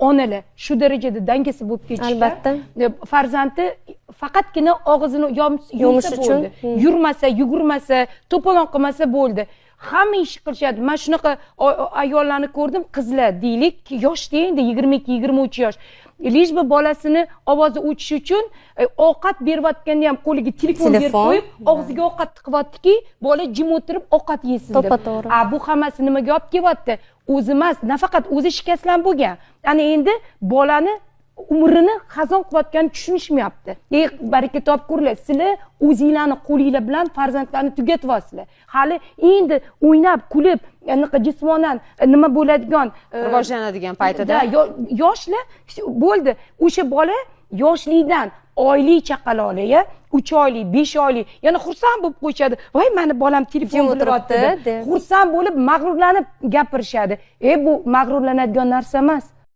onalar shu darajada dangasa bo'lib ketishgan. Albatta. Farzandi faqatgina og'zini yumsa bo'ldi. Yurmasa, yugurmasa, to'polon qilmasa bo'ldi. Hamma ish qilishadi. Men shunaqa ayollarni ko'rdim, qizlar deylik, yoshda endi 22-23 yosh. Lejba bolasini ovozi o'chish uchun ovqat berayotganda ham qo'liga telefon berib qo'yib, og'ziga ovqat tiqyaptiki, bola jim o'tirib ovqat yesin deb. To'g'ri. Bu hammasi nimaga olib kelyapti? O'zi emas, nafaqat o'zi shikastlanib bo'lgan. Ana endi bolani umrini xazon qilayotganini tushunishmayapti. Baraka topib ko'ringlar, sizlar o'zinglarni qo'linglar bilan farzandlarni tugatyapsizlar. Hali endi o'ynab, kulib, anaqa jismonan nima bo'ladigan, rivojlanadigan paytida yoshlar bo'ldi. O'sha bola yoshlikdan oylik chaqaloqlar, 3 oylik, 5 oylik, yana xursand bo'lib qo'yishadi. Voy, meni bolam telefon qilyapti deb. Xursand bo'lib, mag'rurlanib gapirishadi. Bu mag'rurlanadigan narsa emas.